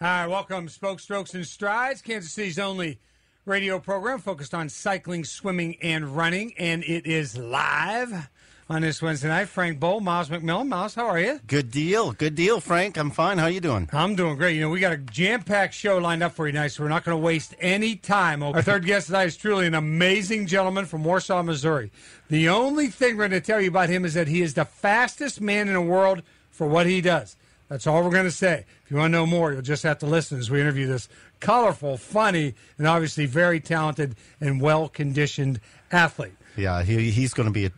Hi, welcome, Spokes, Strokes, and Strides, Kansas City's only radio program focused on cycling, swimming, and running, and it is live on this Wednesday night. Frank Bowl, Miles McMillan. Miles, how are you? Good deal, Frank. I'm fine. How you doing? I'm doing great. You know, we got a jam-packed show lined up for you tonight, so we're not going to waste any time. Our third guest tonight is truly an amazing gentleman from Warsaw, Missouri. The only thing we're going to tell you about him is that he is the fastest man in the world for what he does. That's all we're going to say. If you want to know more, you'll just have to listen as we interview this colorful, funny, and obviously very talented and well-conditioned athlete. Yeah, he's going to be a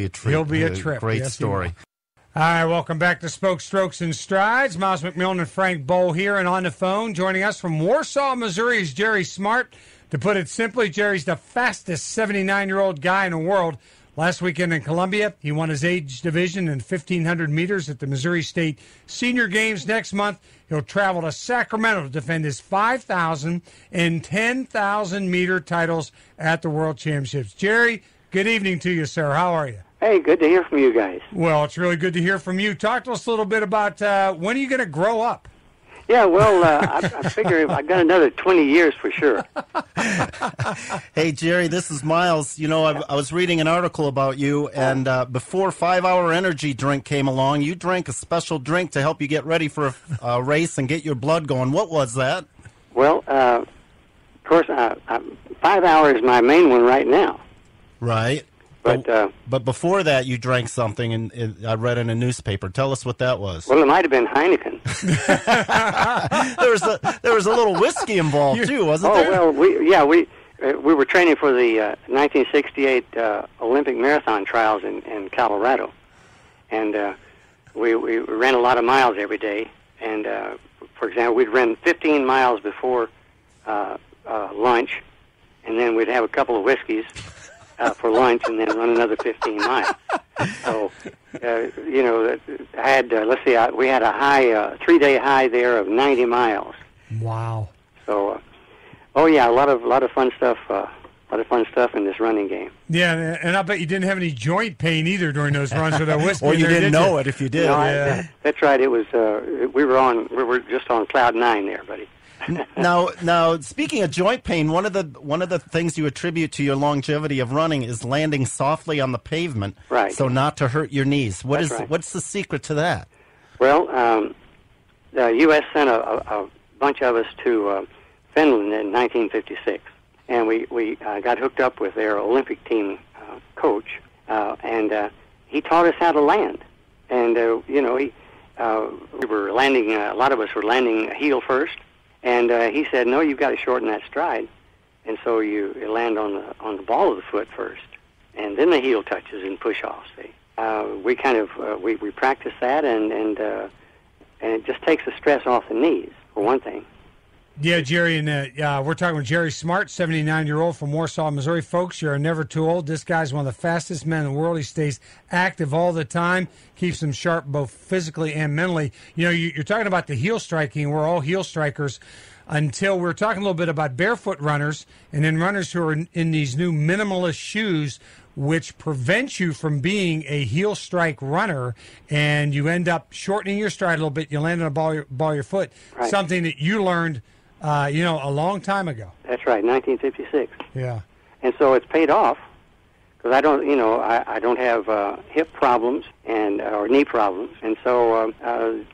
treat. He'll be a trip. Great Yes, story. All right, welcome back to Spokes, Strokes, and Strides. Miles McMillan and Frank Bowl here, and on the phone, joining us from Warsaw, Missouri, is Jerry Smartt. To put it simply, Jerry's the fastest 79-year-old guy in the world. Last weekend in Columbia, he won his age division in 1,500 meters at the Missouri State Senior Games. Next month, he'll travel to Sacramento to defend his 5,000 and 10,000-meter titles at the World Championships. Jerry, good evening to you, sir. How are you? Hey, good to hear from you guys. Well, it's really good to hear from you. Talk to us a little bit about when are you going to grow up? Yeah, well, I figure I got another 20 years for sure. Hey, Jerry, this is Miles. You know, I was reading an article about you, and before 5 Hour Energy drink came along, you drank a special drink to help you get ready for a race and get your blood going. What was that? Well, of course, 5 Hour is my main one right now. Right. But before that, you drank something, and I read in a newspaper. Tell us what that was. Well, it might have been Heineken. there was a little whiskey involved too, wasn't there? Oh well, we were training for the 1968 Olympic marathon trials in Colorado, and we ran a lot of miles every day. And for example, we'd run 15 miles before lunch, and then we'd have a couple of whiskeys for lunch, and then run another 15 miles. So, you know, I had we had a high 3-day high there of 90 miles. Wow. So, a lot of fun stuff. A lot of fun stuff in this running game. Yeah, and I bet you didn't have any joint pain either during those runs with that whiskey. Or you there, didn't know it if you did. No, yeah. That's right. It was we were just on cloud 9 there, buddy. Now, speaking of joint pain, one of the things you attribute to your longevity of running is landing softly on the pavement, right? So not to hurt your knees. What's the secret to that? Well, the U.S. sent a bunch of us to Finland in 1956, and we got hooked up with their Olympic team coach, and he taught us how to land. And we were landing. A lot of us were landing heel first. And he said, "No, you've got to shorten that stride, and so you land on the ball of the foot first, and then the heel touches and push off." See, we kind of we practice that, and it just takes the stress off the knees for one thing. Yeah, Jerry, and we're talking with Jerry Smartt, 79-year-old from Warsaw, Missouri. Folks, you're never too old. This guy's one of the fastest men in the world. He stays active all the time, keeps him sharp both physically and mentally. You know, you're talking about the heel striking. We're all heel strikers until we're talking a little bit about barefoot runners and then runners who are in these new minimalist shoes, which prevents you from being a heel strike runner, and you end up shortening your stride a little bit. You land on a ball of your foot, right. Something that you learned a long time ago. That's right, 1956. Yeah. And so it's paid off because I don't have hip problems or knee problems, and so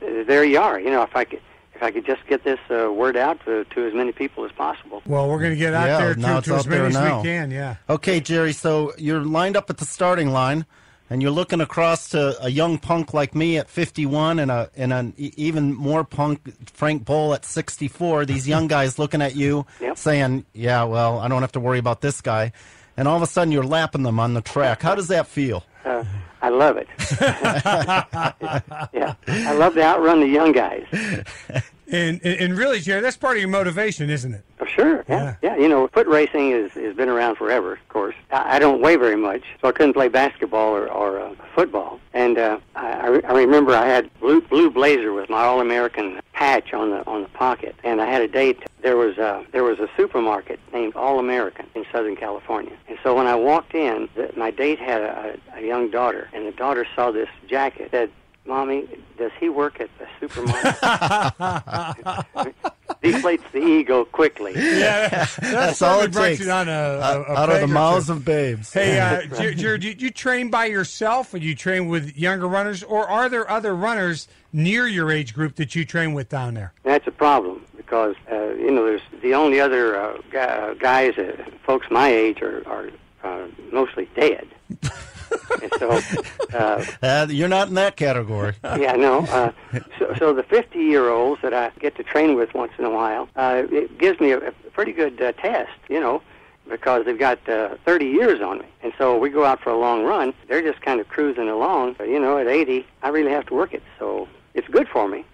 there you are. You know, if I could just get this word out to as many people as possible. Well, we're going to get out there to as many as we can. Yeah. Okay, Jerry. So you're lined up at the starting line, and you're looking across to a young punk like me at 51 and an even more punk Frank Bowl at 64. These young guys looking at you, yep. Saying, "Yeah, well, I don't have to worry about this guy." And all of a sudden, you're lapping them on the track. How does that feel? I love it. Yeah, I love to outrun the young guys. And really, Jerry, that's part of your motivation, isn't it? Oh, sure. Yeah. You know, foot racing has been around forever. Of course, I don't weigh very much, so I couldn't play basketball or football. And I remember I had blue blazer with my All-American patch on the pocket, and I had a date. There was a supermarket named All-American in Southern California, and so when I walked in, my date had a young daughter, and the daughter saw this jacket. Said, "Mommy, does he work at the supermarket?" deflates the ego quickly. Yeah, That's all it breaks takes. it on a Out of peg the or mouths two. of babes. Hey, Jared, do you train by yourself, or do you train with younger runners, or are there other runners near your age group that you train with down there? That's a problem because there's the only other guys, folks my age, are mostly dead. And so, You're not in that category. yeah, no. So the 50-year-olds that I get to train with once in a while, it gives me a pretty good test, because they've got 30 years on me. And so we go out for a long run. They're just kind of cruising along. But, at 80, I really have to work it. So it's good for me.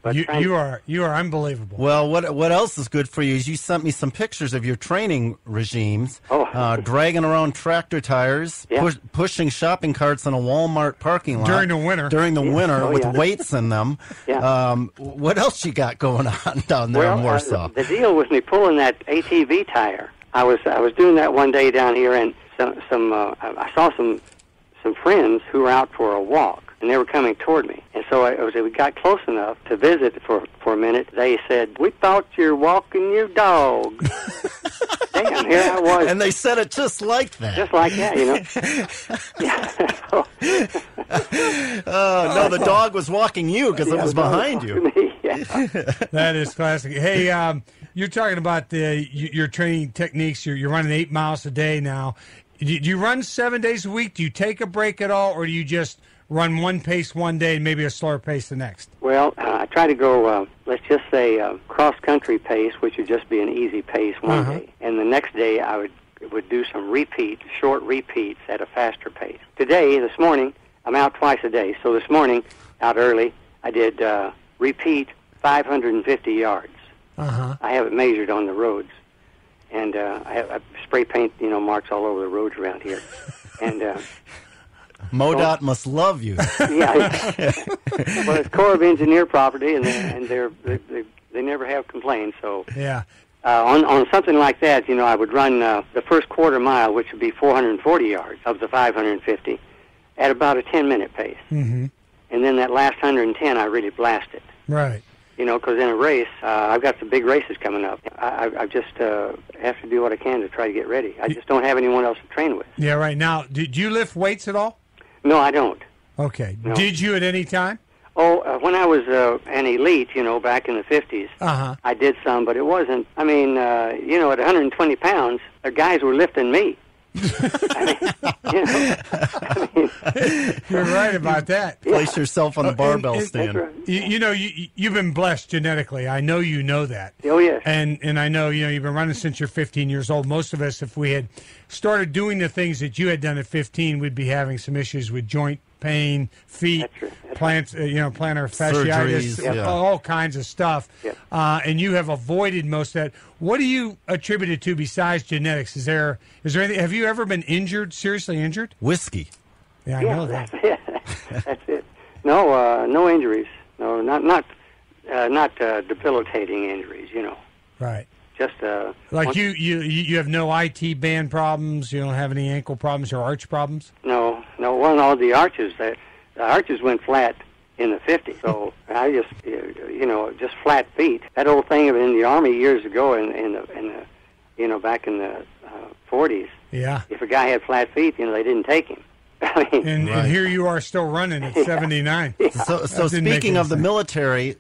But You are unbelievable. Well, what else is good for you is you sent me some pictures of your training regimes. Oh. Dragging around tractor tires, Yeah. pushing shopping carts in a Walmart parking lot. During the winter. During the winter Oh, with yeah. weights in them. Yeah. What else you got going on down there in Warsaw? The deal was me pulling that ATV tire. I was doing that one day down here, and I saw some friends who were out for a walk, and they were coming toward me. And so we got close enough to visit for a minute. They said, "We thought you're walking your dog." Damn, here I was. And they said it just like that. Just like that, Yeah. No, the dog was walking you because it was behind you. Yeah. That is classic. Hey, you're talking about your training techniques. You're running 8 miles a day now. Do you run 7 days a week? Do you take a break at all, or do you just run one pace one day and maybe a slower pace the next? Well, I try to go, let's just say, cross-country pace, which would just be an easy pace one day. And the next day I would do some short repeats at a faster pace. This morning, I'm out twice a day. So this morning, out early, I did repeat 550 yards. I have it measured on the roads. And I have spray paint, marks all over the roads around here. And MoDOT must love you. yeah, well, it's Corps of Engineer property, and they never have complained. So Yeah. on something like that, I would run the first quarter mile, which would be 440 yards of the 550, at about a 10-minute pace. Mm-hmm. And then that last 110, I really blast it. Right. Because in a race, I've got some big races coming up. I just have to do what I can to try to get ready. I just don't have anyone else to train with. Yeah, right. Now, did you lift weights at all? No, I don't. Okay. No. Did you at any time? When I was an elite, back in the 50s, I did some, but it wasn't, at 120 pounds, the guys were lifting me. You're right about that. Place yourself on the barbell stand. That's right. You've been blessed genetically. I know you know that. Oh, yes. And I know, you've been running since you're 15 years old. Most of us, if we had started doing the things that you had done at 15, we'd be having some issues with joint pain, feet, plantar fasciitis, Surgeries, yeah. all kinds of stuff. Yep. And you have avoided most of that. What do you attribute it to besides genetics? Is there anything? Have you ever been injured, seriously injured? Whiskey. Yeah, I know that. That's it. No, no injuries. No, not debilitating injuries. Right. Just like you have no IT band problems. You don't have any ankle problems or arch problems. No. Well, no, the arches went flat in the 50s. So I just just flat feet. That old thing in the Army years ago in the back in the 40s. Yeah. If a guy had flat feet, they didn't take him. And here you are still running at 79. So speaking of the military,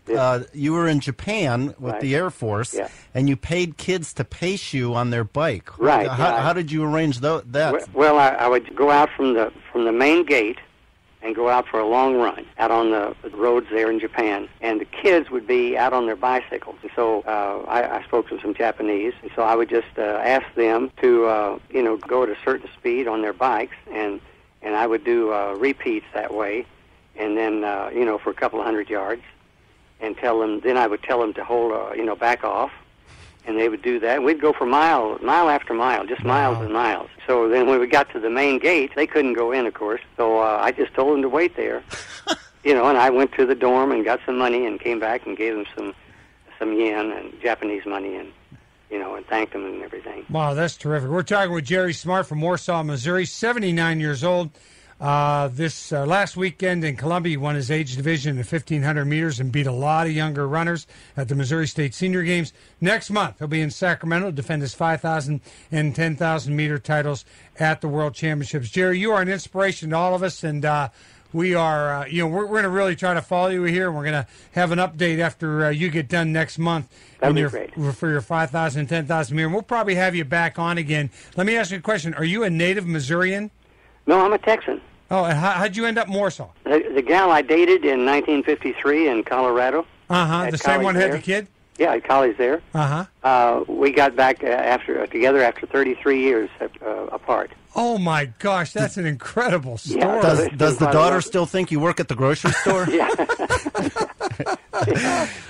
you were in Japan with the Air Force, and you paid kids to pace you on their bike. Right. How did you arrange that? Well, I would go out from the main gate and go out for a long run out on the roads there in Japan, and the kids would be out on their bicycles. And so I spoke to some Japanese, and so I would just ask them to go at a certain speed on their bikes, and I would do repeats that way, and then for a couple of 100 yards, and tell them. Then I would tell them to hold, back off, and they would do that. We'd go for mile after mile, just miles and miles. So then when we got to the main gate, they couldn't go in, of course. So I just told them to wait there, and I went to the dorm and got some money and came back and gave them some yen and Japanese money and thanked them and everything. Wow, that's terrific. We're talking with Jerry Smartt from Warsaw, Missouri, 79 years old. This last weekend in Columbia, he won his age division in the 1,500 meters and beat a lot of younger runners at the Missouri State Senior Games. Next month, he'll be in Sacramento to defend his 5,000 and 10,000 meter titles at the World Championships. Jerry, you are an inspiration to all of us, and we are, we're going to really try to follow you here, and we're going to have an update after you get done next month. That'd be great. For your 5,000 and 10,000 meter. And we'll probably have you back on again. Let me ask you a question. Are you a native Missourian? No, I'm a Texan. Oh, and how'd you end up in Warsaw? The gal I dated in 1953 in Colorado. The same one had the kid? Yeah, at college there. We got back together after 33 years apart. Oh, my gosh, that's an incredible story. Yeah, Does the daughter still think you work at the grocery store? Yeah.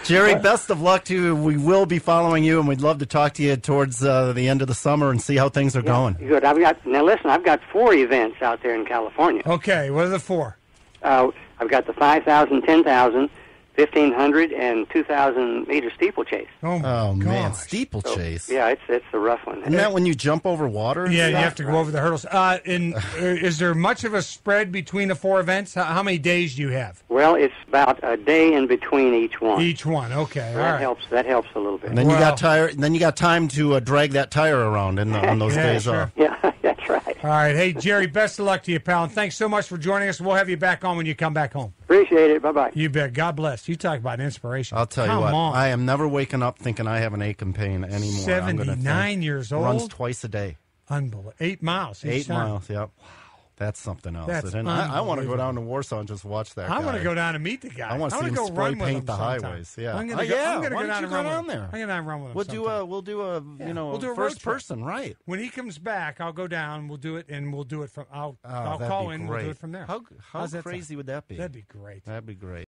Jerry, best of luck to you. We will be following you, and we'd love to talk to you towards the end of the summer and see how things are going. Good. I've got 4 events out there in California. Okay, what are the 4? I've got the 5,000, 10,000, 1,500, and 2,000 meter steeplechase. Oh man, steeplechase. So, yeah, it's a rough one. Isn't that when you jump over water? Yeah, you have to go over the hurdles. Is there much of a spread between the 4 events? How many days do you have? Well, it's about a day in between each one. Each one, okay. So all right. That helps a little bit. And then you got time to drag that tire around on those days sure. off. Yeah, that's right. All right. Hey, Jerry, best of luck to you, pal. And thanks so much for joining us. We'll have you back on when you come back home. Appreciate it. Bye-bye. You bet. God bless. You talk about inspiration. I'll tell you Come what, on. I am never waking up thinking I have an ache and pain anymore. 79 years old. Runs twice a day. Unbelievable. 8 miles. 8 time. miles, yep. Wow. That's something else. That's I want to go down to Warsaw and just watch that guy. I want to go down and meet the guy. I want to see him spray paint the highways. Yeah. I'm going to go down and run there. I'm going to run with him. We'll do a first person, right? When he comes back, I'll go down. We'll do it, and we'll do it from. I'll call in. We'll do it from there. How crazy would that be? That'd be great. That'd be great.